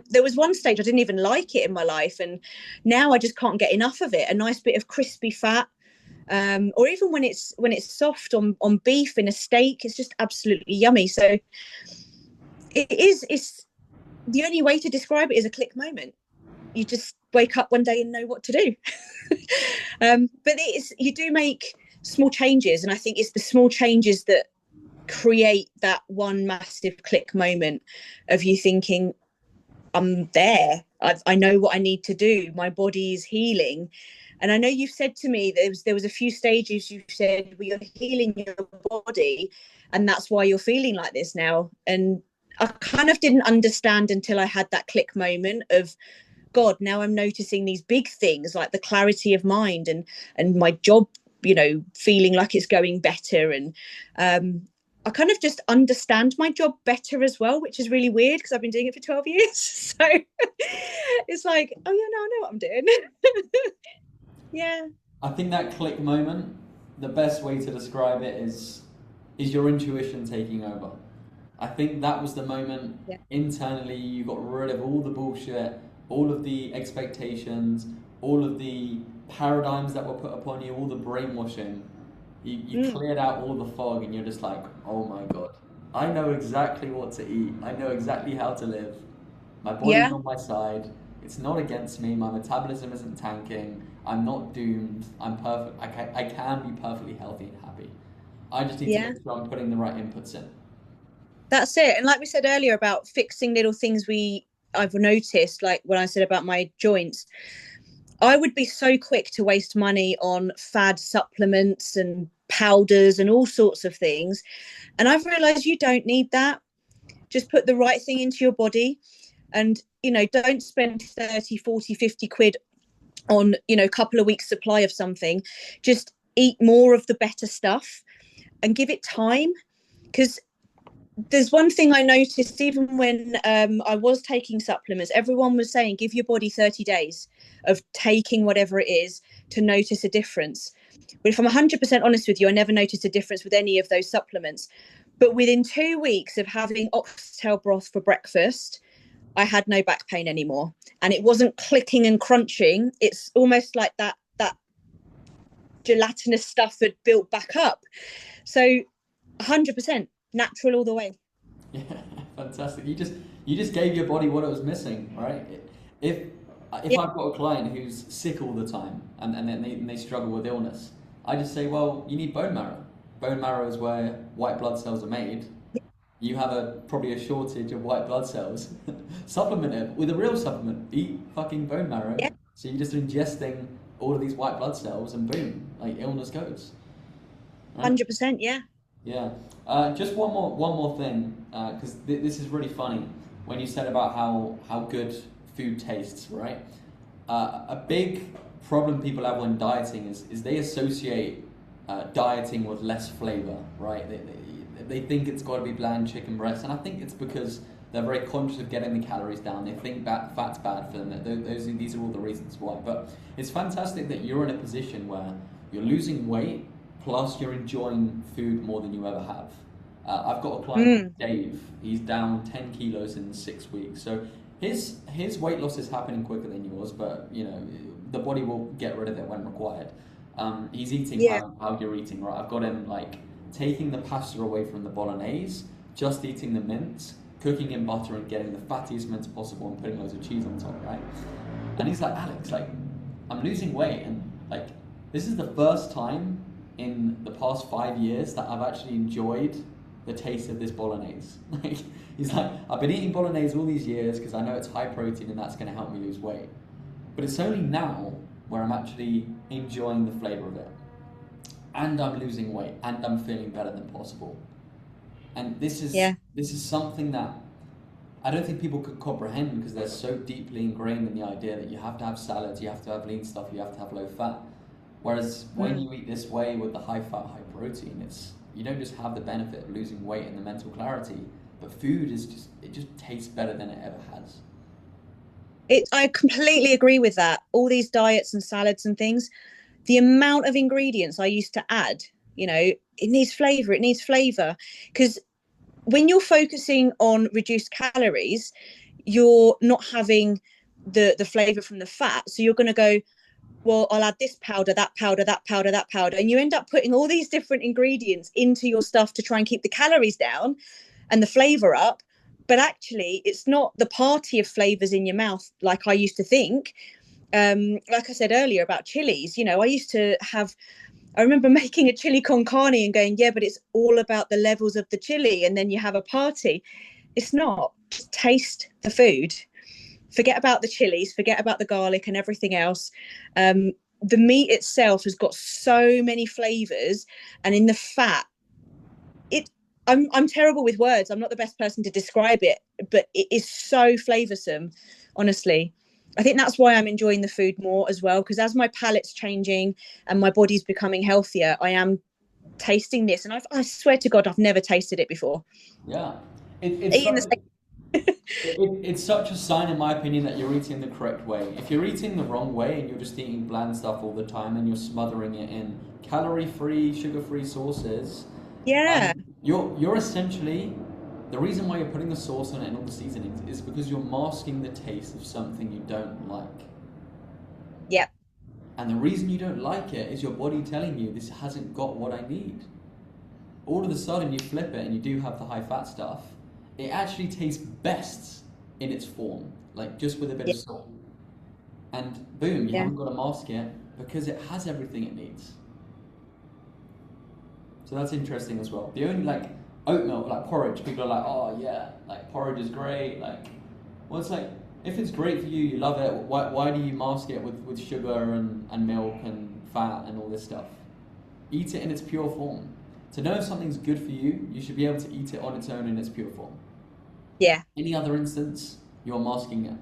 there was one stage I didn't even like it in my life, and now I just can't get enough of it. A nice bit of crispy fat, or even when it's soft on beef in a steak, it's just absolutely yummy. So it's the only way to describe it is a click moment. You just wake up one day and know what to do. But you do make small changes, and I think it's the small changes that create that one massive click moment of you thinking, I'm there. I know what I need to do. My body is healing. And I know you've said to me there was a few stages you said, well, you're healing your body, and that's why you're feeling like this now. And I kind of didn't understand until I had that click moment of, God, now I'm noticing these big things like the clarity of mind and my job, you know, feeling like it's going better. And I kind of just understand my job better as well, which is really weird because I've been doing it for 12 years. So it's like, oh yeah, no, I know what I'm doing. Yeah. I think that click moment, the best way to describe it is your intuition taking over. I think that was the moment Yeah. internally you got rid of all the bullshit, all of the expectations, all of the paradigms that were put upon you, all the brainwashing. You cleared out all the fog and you're just like, oh my God, I know exactly what to eat. I know exactly how to live. My body's Yeah. on my side. It's not against me. My metabolism isn't tanking. I'm not doomed. I'm perfect. I can be perfectly healthy and happy. I just need to Yeah. make sure I'm putting the right inputs in. That's it. And like we said earlier about fixing little things I've noticed, like when I said about my joints, I would be so quick to waste money on fad supplements and powders and all sorts of things. And I've realized you don't need that. Just put the right thing into your body, and, you know, don't spend 30, 40, 50 quid on, you know, a couple of weeks supply of something. Just eat more of the better stuff and give it time, because there's one thing I noticed even when I was taking supplements, everyone was saying give your body 30 days of taking whatever it is to notice a difference. But if I'm 100% honest with you, I never noticed a difference with any of those supplements. But within 2 weeks of having oxtail broth for breakfast, I had no back pain anymore. And it wasn't clicking and crunching. It's almost like that gelatinous stuff had built back up. So 100% natural all the way. Yeah, fantastic. You just gave your body what it was missing, right? If if Yeah, I've got a client who's sick all the time and then they struggle with illness, I just say, well, you need bone marrow. Bone marrow is where white blood cells are made. You have probably a shortage of white blood cells. Supplement it with a real supplement. Eat fucking bone marrow. yeah, So you're just ingesting all of these white blood cells, and boom, like illness goes. Right? 100%. Yeah. Yeah. Just one more thing, because this is really funny when you said about how good food tastes, right? A big problem people have when dieting is they associate dieting with less flavor, right? They think it's got to be bland chicken breast, and I think it's because they're very conscious of getting the calories down. They think fat's bad for them. These are all the reasons why. But it's fantastic that you're in a position where you're losing weight plus you're enjoying food more than you ever have. I've got a client, Mm, Dave. He's down 10 kilos in 6 weeks. So his weight loss is happening quicker than yours, but you know the body will get rid of it when required. He's eating yeah. how you're eating, right? I've got him like taking the pasta away from the bolognese, just eating the mince, cooking in butter and getting the fattiest mince possible and putting loads of cheese on top, right? And he's like, Alex, like I'm losing weight and like this is the first time in the past 5 years that I've actually enjoyed the taste of this bolognese. Like he's like, I've been eating bolognese all these years because I know it's high protein and that's going to help me lose weight. But it's only now where I'm actually enjoying the flavor of it, and I'm losing weight, and I'm feeling better than possible. And this is Yeah. this is something that I don't think people could comprehend because they're so deeply ingrained in the idea that you have to have salads, you have to have lean stuff, you have to have low fat. Whereas when Mm. you eat this way with the high fat, high protein, it's you don't just have the benefit of losing weight and the mental clarity, but food is just tastes better than it ever has. I completely agree with that. All these diets and salads and things, the amount of ingredients I used to add, it needs flavor, it needs flavor. Because when you're focusing on reduced calories, you're not having the flavor from the fat. So you're going to go, well, I'll add this powder, that powder, that powder, that powder. And you end up putting all these different ingredients into your stuff to try and keep the calories down and the flavor up. But actually, it's not the party of flavors in your mouth like I used to think. Like I said earlier about chilies, I used to have, I remember making a chili con carne and going, yeah, but it's all about the levels of the chili. And then you have a party. It's not. Just taste the food. Forget about the chilies, forget about the garlic and everything else. The meat itself has got so many flavors, and in the fat, it. I'm terrible with words. I'm not the best person to describe it, but it is so flavorsome. Honestly, I think that's why I'm enjoying the food more as well. Because as my palate's changing and my body's becoming healthier, I am tasting this, and I swear to God, I've never tasted it before. Yeah, it's Eating the such, same. it's such a sign, in my opinion, that you're eating the correct way. If you're eating the wrong way and you're just eating bland stuff all the time and you're smothering it in calorie-free, sugar-free sauces, Yeah, you're essentially the reason why you're putting the sauce on it and all the seasonings is because you're masking the taste of something you don't like. yeah, And the reason you don't like it is your body telling you this hasn't got what I need. All of a sudden you flip it and you do have the high fat stuff. It actually tastes best in its form, like just with a bit yeah, of salt. And boom, you yeah, haven't got to mask it because it has everything it needs. So that's interesting as well. The only like oat milk, like porridge, people are like, oh yeah, like porridge is great. Like, well, it's like if it's great for you, you love it. Why do you mask it with sugar and milk and fat and all this stuff? Eat it in its pure form. To know if something's good for you, you should be able to eat it on its own in its pure form. yeah. Any other instance, you're masking it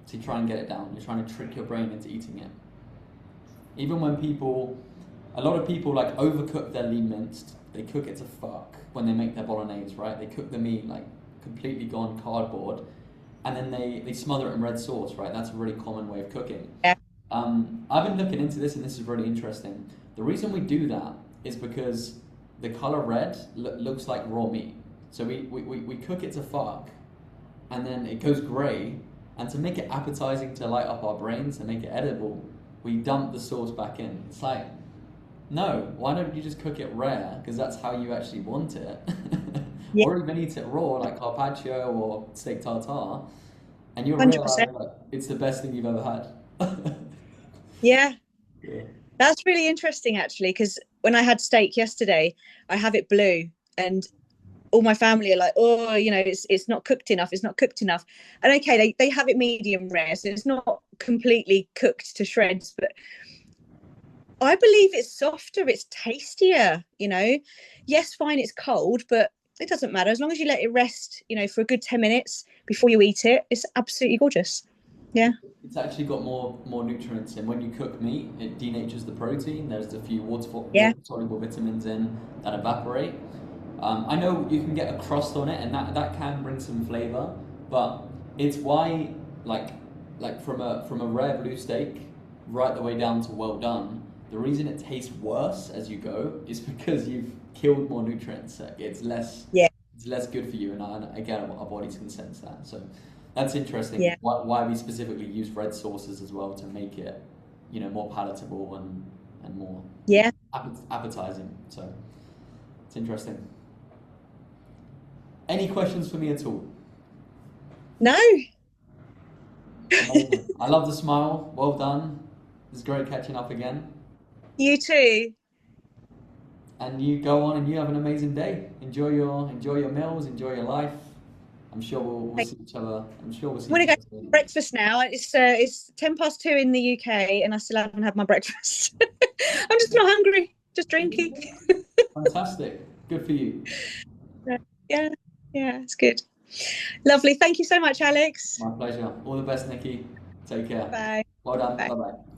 to try and get it down. You're trying to trick your brain into eating it. Even when people a lot of people like overcook their lean minced. They cook it to fuck when they make their bolognese, right? They cook the meat like completely gone cardboard, and then they smother it in red sauce, right? That's a really common way of cooking. Yeah. I've been looking into this, and this is really interesting. The reason we do that is because the color red looks like raw meat. So we cook it to fuck, and then it goes grey, and to make it appetizing to light up our brains and make it edible, we dump the sauce back in. It's like, no, why don't you just cook it rare? Because that's how you actually want it. Yeah. Or even eat it raw, like carpaccio or steak tartare, and you'll 100%. realize that it's the best thing you've ever had. Yeah. Yeah. That's really interesting, actually, because when I had steak yesterday, I have it blue, and all my family are like, oh, it's not cooked enough. It's not cooked enough. And okay, they have it medium rare, so it's not completely cooked to shreds, but I believe it's softer, it's tastier, Yes, fine, it's cold, but it doesn't matter. As long as you let it rest, for a good 10 minutes before you eat it, it's absolutely gorgeous. Yeah. It's actually got more nutrients in. When you cook meat, it denatures the protein. There's a few Yeah. water soluble vitamins in that evaporate. I know you can get a crust on it, and that can bring some flavor, but it's why like from a rare blue steak right the way down to well done. The reason it tastes worse as you go is because you've killed more nutrients. Yeah. It's less good for you, and again, our bodies can sense that. So that's interesting. Yeah. Why we specifically use red sauces as well to make it, more palatable and more Yeah. appetizing. So it's interesting. Any questions for me at all? No. Amazing. I love the smile. Well done. It's great catching up again. You too. And you go on and you have an amazing day. Enjoy your meals. Enjoy your life. I'm sure we'll see each other. I'm sure we'll see I'm gonna each go other to soon. breakfast now. It's 2:10 in the UK, and I still haven't had my breakfast. I'm just not hungry. Just drinking. Fantastic. Good for you. Yeah, yeah, it's good. Lovely. Thank you so much, Alex. My pleasure. All the best, Nikki. Take care. Bye. Well done. Bye. Bye bye.